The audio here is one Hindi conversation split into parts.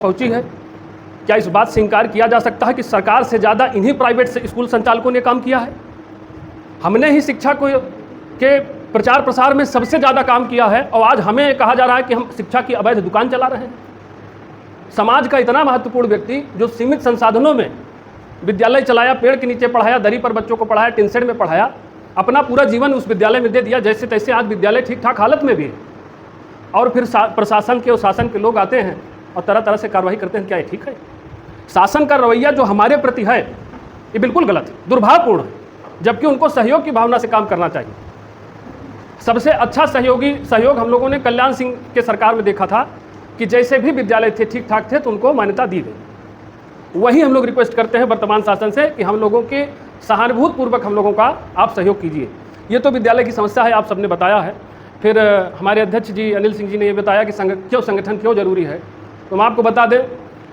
पहुंची है। क्या इस बात से इनकार किया जा सकता है कि सरकार से ज़्यादा इन्हीं प्राइवेट से स्कूल संचालकों ने काम किया है? हमने ही शिक्षा को के प्रचार प्रसार में सबसे ज़्यादा काम किया है और आज हमें कहा जा रहा है कि हम शिक्षा की अवैध दुकान चला रहे हैं। समाज का इतना महत्वपूर्ण व्यक्ति जो सीमित संसाधनों में विद्यालय चलाया, पेड़ के नीचे पढ़ाया, दरी पर बच्चों को पढ़ाया, टिन शेड में पढ़ाया, अपना पूरा जीवन उस विद्यालय में दे दिया, जैसे तैसे आज विद्यालय ठीक ठाक हालत में भी है। और फिर प्रशासन के और शासन के लोग आते हैं और तरह तरह से कार्रवाई करते हैं। क्या ये ठीक है? शासन का रवैया जो हमारे प्रति है ये बिल्कुल गलत है, दुर्भावपूर्ण है, जबकि उनको सहयोग की भावना से काम करना चाहिए। सबसे अच्छा सहयोग हम लोगों ने कल्याण सिंह के सरकार में देखा था कि जैसे भी विद्यालय थे ठीक ठाक थे तो उनको मान्यता दी गई। वही हम लोग रिक्वेस्ट करते हैं वर्तमान शासन से कि हम लोगों के सहानुभूतिपूर्वक हम लोगों का आप सहयोग कीजिए। ये तो विद्यालय की समस्या है, आप सबने बताया है। फिर हमारे अध्यक्ष जी अनिल सिंह जी ने ये बताया कि संगठन क्यों जरूरी है। तो हम आपको बता दें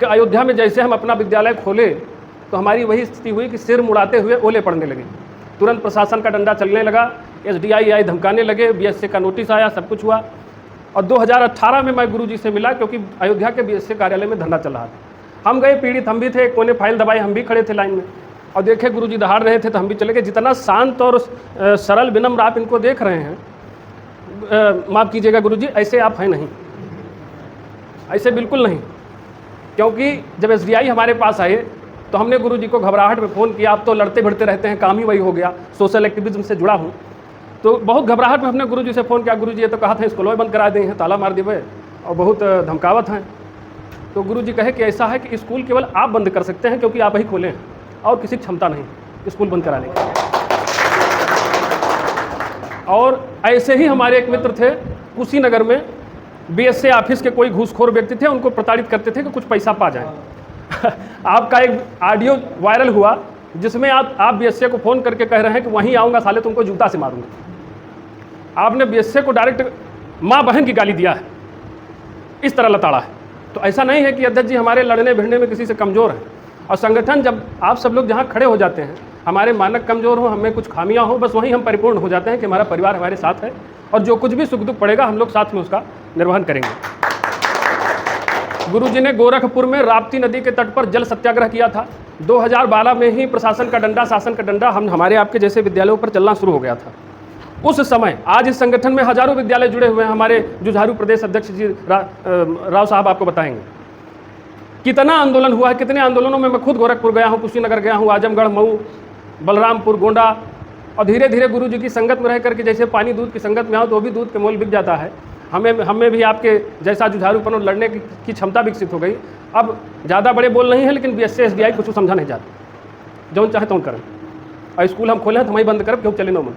कि अयोध्या में जैसे हम अपना विद्यालय खोले तो हमारी वही स्थिति हुई कि सिर मुड़ाते हुए ओले पड़ने लगे। तुरंत प्रशासन का डंडा चलने लगा, SDI आई धमकाने लगे, BSA का नोटिस आया, सब कुछ हुआ। और 2018 में मैं गुरुजी से मिला क्योंकि अयोध्या के BSA कार्यालय में धरना चल रहा था। हम गए, पीड़ित हम भी थे, कोने फाइल दबाई, हम भी खड़े थे लाइन में और देखे गुरुजी दहाड़ रहे थे तो हम भी चले गए। जितना शांत और सरल विनम्र आप इनको देख रहे हैं, माफ़ कीजिएगा गुरुजी, ऐसे आप हैं नहीं, ऐसे बिल्कुल नहीं। क्योंकि जब SDI हमारे पास आए तो हमने गुरुजी को घबराहट में फ़ोन किया। आप तो लड़ते भिड़ते रहते हैं, काम ही वही हो गया, सोशल एक्टिविज्म से जुड़ा हूँ, तो बहुत घबराहट में हमने गुरुजी से फ़ोन किया। गुरुजी ये तो कहा था स्कूलों बंद करा दें हैं, ताला मार दिए और बहुत धमकावत हैं। तो गुरुजी कहे कि ऐसा है कि स्कूल केवल आप बंद कर सकते हैं क्योंकि आप ही खोले हैं और किसी क्षमता नहीं स्कूल बंद कराने की। और ऐसे ही हमारे एक मित्र थे कुशीनगर में, BSA ऑफिस के कोई घूसखोर व्यक्ति थे, उनको प्रताड़ित करते थे कि कुछ पैसा पा जाए। आपका एक ऑडियो वायरल हुआ जिसमें आप BSA को फ़ोन करके कह रहे हैं कि वहीं आऊँगा साले तुमको जूता से मारूंगा। आपने BSA को डायरेक्ट माँ बहन की गाली दिया है, इस तरह लताड़ा है। तो ऐसा नहीं है कि अध्यक्ष जी हमारे लड़ने भिड़ने में किसी से कमज़ोर हैं। और संगठन जब आप सब लोग जहाँ खड़े हो जाते हैं, हमारे मानक कमज़ोर हो, हमें कुछ खामियाँ हो, बस वहीं हम परिपूर्ण हो जाते हैं कि हमारा परिवार हमारे साथ है और जो कुछ भी सुख दुख पड़ेगा हम लोग साथ में उसका निर्वहन करेंगे। गुरुजी ने गोरखपुर में राप्ती नदी के तट पर जल सत्याग्रह किया था। 2012 में ही प्रशासन का डंडा, शासन का डंडा हमारे आपके जैसे विद्यालयों पर चलना शुरू हो गया था। उस समय आज इस संगठन में हजारों विद्यालय जुड़े हुए हैं। हमारे जुझारू प्रदेश अध्यक्ष जी राव साहब आपको बताएंगे कितना आंदोलन हुआ है, कितने आंदोलनों में मैं खुद गोरखपुर गया हूँ, कुशीनगर गया हूँ, आजमगढ़, मऊ, बलरामपुर, गोंडा। और धीरे धीरे गुरुजी की संगत में रह करके जैसे पानी दूध की संगत में आओ तो वो भी दूध के मोल बिक जाता है। हमें भी आपके जैसा जुझारूपन और लड़ने की क्षमता विकसित हो गई। अब ज़्यादा बड़े बोल नहीं है, लेकिन BSA SDI कुछ समझा नहीं जाता, जो चाहे तो करें। और स्कूल हम खोले हैं तो वहीं बंद करें, क्यों चले नो मन।